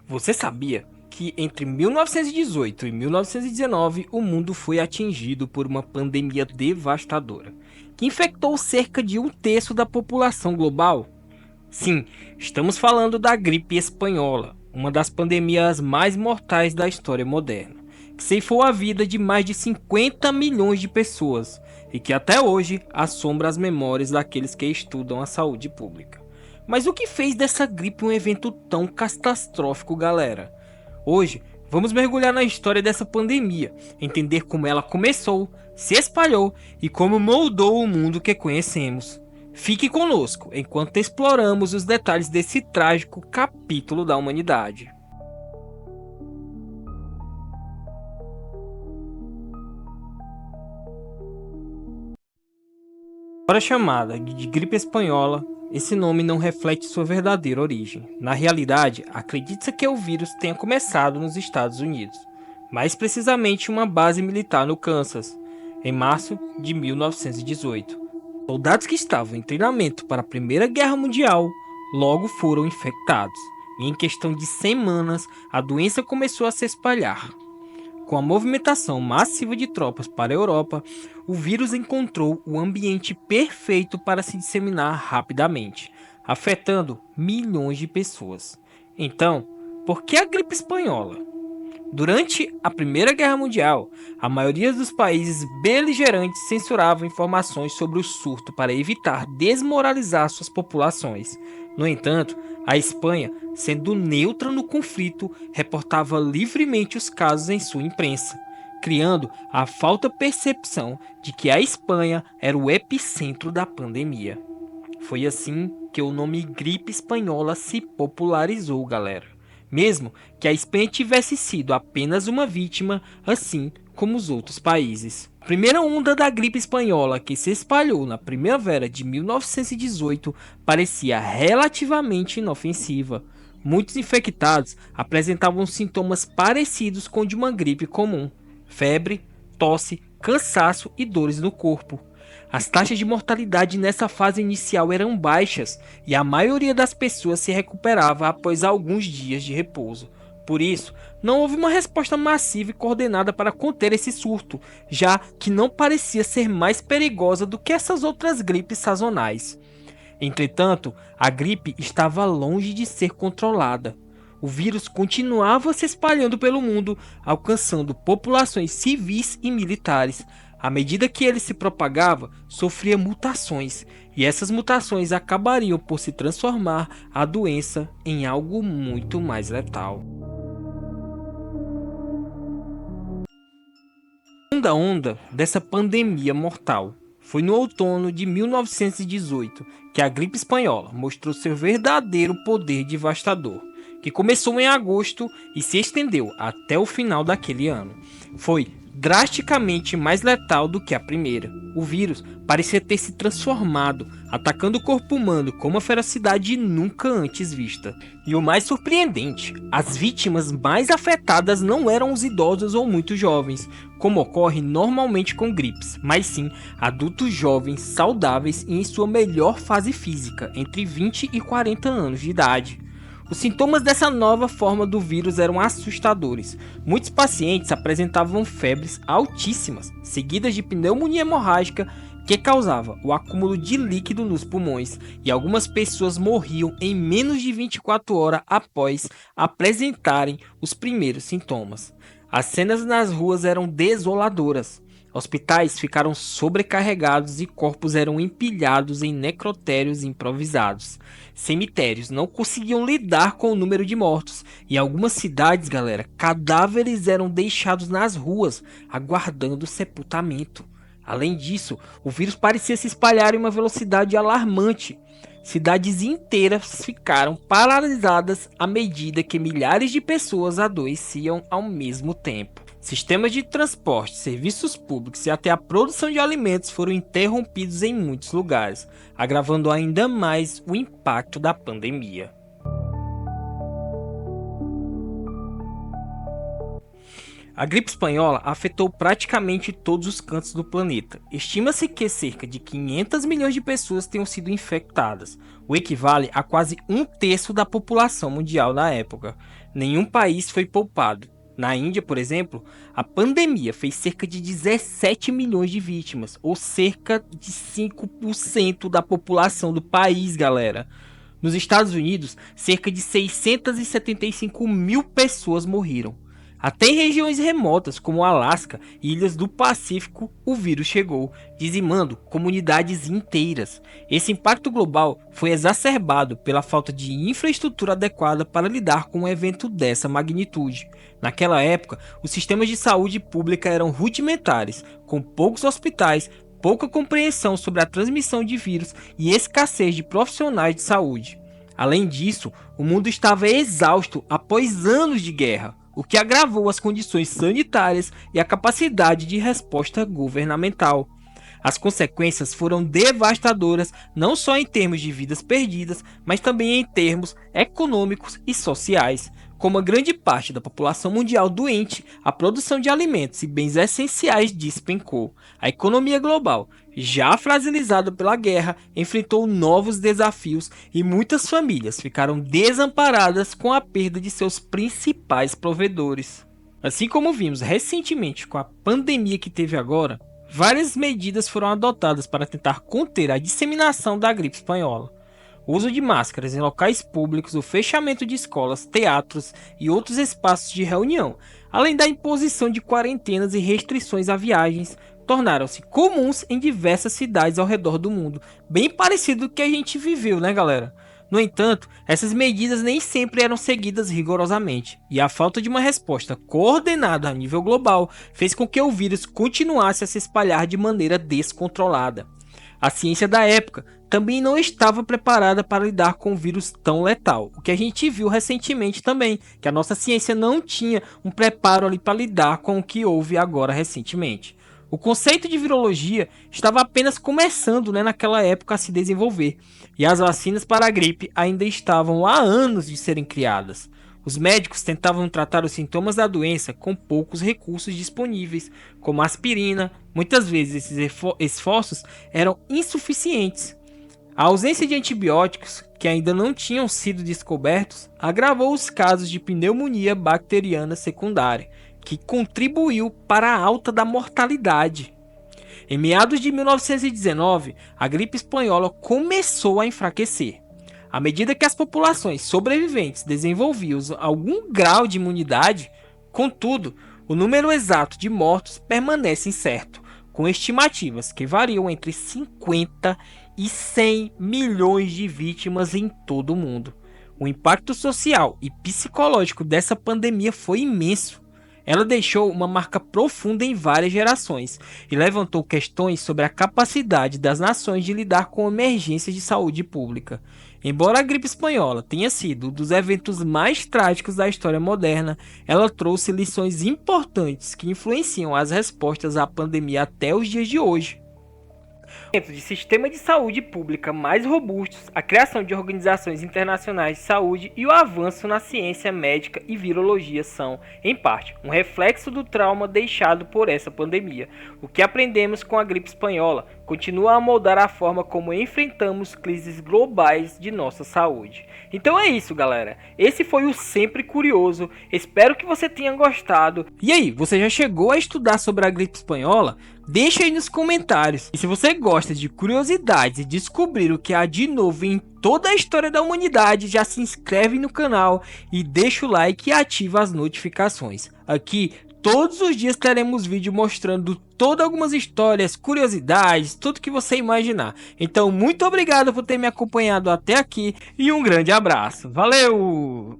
Você sabia que entre 1918 e 1919 o mundo foi atingido por uma pandemia devastadora, que infectou cerca de um terço da população global? Sim, estamos falando da gripe espanhola, uma das pandemias mais mortais da história moderna, que ceifou a vida de mais de 50 milhões de pessoas e que até hoje assombra as memórias daqueles que estudam a saúde pública. Mas o que fez dessa gripe um evento tão catastrófico, galera? Hoje, vamos mergulhar na história dessa pandemia, entender como ela começou, se espalhou e como moldou o mundo que conhecemos. Fique conosco enquanto exploramos os detalhes desse trágico capítulo da humanidade. Para chamada de gripe espanhola, esse nome não reflete sua verdadeira origem. Na realidade, acredita-se que o vírus tenha começado nos Estados Unidos, mais precisamente em uma base militar no Kansas, em março de 1918. Soldados que estavam em treinamento para a Primeira Guerra Mundial logo foram infectados, e em questão de semanas a doença começou a se espalhar. Com a movimentação massiva de tropas para a Europa, o vírus encontrou o ambiente perfeito para se disseminar rapidamente, afetando milhões de pessoas. Então, por que a gripe espanhola? Durante a Primeira Guerra Mundial, a maioria dos países beligerantes censuravam informações sobre o surto para evitar desmoralizar suas populações. No entanto, a Espanha, sendo neutra no conflito, reportava livremente os casos em sua imprensa, criando a falta percepção de que a Espanha era o epicentro da pandemia. Foi assim que o nome gripe espanhola se popularizou, galera. Mesmo que a Espanha tivesse sido apenas uma vítima, assim como os outros países. A primeira onda da gripe espanhola, que se espalhou na primavera de 1918, parecia relativamente inofensiva. Muitos infectados apresentavam sintomas parecidos com de uma gripe comum: febre, tosse, cansaço e dores no corpo. As taxas de mortalidade nessa fase inicial eram baixas e a maioria das pessoas se recuperava após alguns dias de repouso. Por isso, não houve uma resposta massiva e coordenada para conter esse surto, já que não parecia ser mais perigosa do que essas outras gripes sazonais. Entretanto, a gripe estava longe de ser controlada. O vírus continuava se espalhando pelo mundo, alcançando populações civis e militares. À medida que ele se propagava, sofria mutações, e essas mutações acabariam por se transformar a doença em algo muito mais letal. A segunda onda dessa pandemia mortal foi no outono de 1918 que a gripe espanhola mostrou seu verdadeiro poder devastador, que começou em agosto e se estendeu até o final daquele ano. Foi drasticamente mais letal do que a primeira. O vírus parecia ter se transformado, atacando o corpo humano com uma ferocidade nunca antes vista. E o mais surpreendente, as vítimas mais afetadas não eram os idosos ou muito jovens, como ocorre normalmente com gripes, mas sim adultos jovens, saudáveis e em sua melhor fase física, entre 20 e 40 anos de idade. Os sintomas dessa nova forma do vírus eram assustadores. Muitos pacientes apresentavam febres altíssimas, seguidas de pneumonia hemorrágica que causava o acúmulo de líquido nos pulmões, e algumas pessoas morriam em menos de 24 horas após apresentarem os primeiros sintomas. As cenas nas ruas eram desoladoras. Hospitais ficaram sobrecarregados e corpos eram empilhados em necrotérios improvisados. Cemitérios não conseguiam lidar com o número de mortos, e em algumas cidades, galera, cadáveres eram deixados nas ruas, aguardando sepultamento. Além disso, o vírus parecia se espalhar em uma velocidade alarmante. Cidades inteiras ficaram paralisadas à medida que milhares de pessoas adoeciam ao mesmo tempo. Sistemas de transporte, serviços públicos e até a produção de alimentos foram interrompidos em muitos lugares, agravando ainda mais o impacto da pandemia. A gripe espanhola afetou praticamente todos os cantos do planeta. Estima-se que cerca de 500 milhões de pessoas tenham sido infectadas, o equivale a quase um terço da população mundial na época. Nenhum país foi poupado. Na Índia, por exemplo, a pandemia fez cerca de 17 milhões de vítimas, ou cerca de 5% da população do país, galera. Nos Estados Unidos, cerca de 675 mil pessoas morreram. Até em regiões remotas como o Alasca e ilhas do Pacífico, o vírus chegou, dizimando comunidades inteiras. Esse impacto global foi exacerbado pela falta de infraestrutura adequada para lidar com um evento dessa magnitude. Naquela época, os sistemas de saúde pública eram rudimentares, com poucos hospitais, pouca compreensão sobre a transmissão de vírus e escassez de profissionais de saúde. Além disso, o mundo estava exausto após anos de guerra, o que agravou as condições sanitárias e a capacidade de resposta governamental. As consequências foram devastadoras não só em termos de vidas perdidas, mas também em termos econômicos e sociais. Com uma grande parte da população mundial doente, a produção de alimentos e bens essenciais despencou. A economia global, já fragilizada pela guerra, enfrentou novos desafios e muitas famílias ficaram desamparadas com a perda de seus principais provedores. Assim como vimos recentemente com a pandemia que teve agora, várias medidas foram adotadas para tentar conter a disseminação da gripe espanhola. O uso de máscaras em locais públicos, o fechamento de escolas, teatros e outros espaços de reunião, além da imposição de quarentenas e restrições a viagens, tornaram-se comuns em diversas cidades ao redor do mundo, bem parecido com o que a gente viveu, né, galera? No entanto, essas medidas nem sempre eram seguidas rigorosamente, e a falta de uma resposta coordenada a nível global fez com que o vírus continuasse a se espalhar de maneira descontrolada. A ciência da época também não estava preparada para lidar com um vírus tão letal, o que a gente viu recentemente também, que a nossa ciência não tinha um preparo ali para lidar com o que houve agora recentemente. O conceito de virologia estava apenas começando, naquela época a se desenvolver, e as vacinas para a gripe ainda estavam há anos de serem criadas. Os médicos tentavam tratar os sintomas da doença com poucos recursos disponíveis, como aspirina. Muitas vezes esses esforços eram insuficientes. A ausência de antibióticos, que ainda não tinham sido descobertos, agravou os casos de pneumonia bacteriana secundária, que contribuiu para a alta da mortalidade. Em meados de 1919, a gripe espanhola começou a enfraquecer. À medida que as populações sobreviventes desenvolviam algum grau de imunidade, contudo, o número exato de mortos permanece incerto, com estimativas que variam entre 50 e 100 milhões de vítimas em todo o mundo. O impacto social e psicológico dessa pandemia foi imenso. Ela deixou uma marca profunda em várias gerações e levantou questões sobre a capacidade das nações de lidar com emergências de saúde pública. Embora a gripe espanhola tenha sido um dos eventos mais trágicos da história moderna, ela trouxe lições importantes que influenciam as respostas à pandemia até os dias de hoje. De sistema de saúde pública mais robustos, a criação de organizações internacionais de saúde e o avanço na ciência médica e virologia são, em parte, um reflexo do trauma deixado por essa pandemia. O que aprendemos com a gripe espanhola continua a moldar a forma como enfrentamos crises globais de nossa saúde. Então é isso, galera. Esse foi o Sempre Curioso. Espero que você tenha gostado. E aí, você já chegou a estudar sobre a gripe espanhola? Deixa aí nos comentários. E se você gosta de curiosidades e descobrir o que há de novo em toda a história da humanidade, já se inscreve no canal e deixa o like e ativa as notificações. Aqui todos os dias teremos vídeo mostrando algumas histórias, curiosidades, tudo que você imaginar. Então muito obrigado por ter me acompanhado até aqui e um grande abraço. Valeu!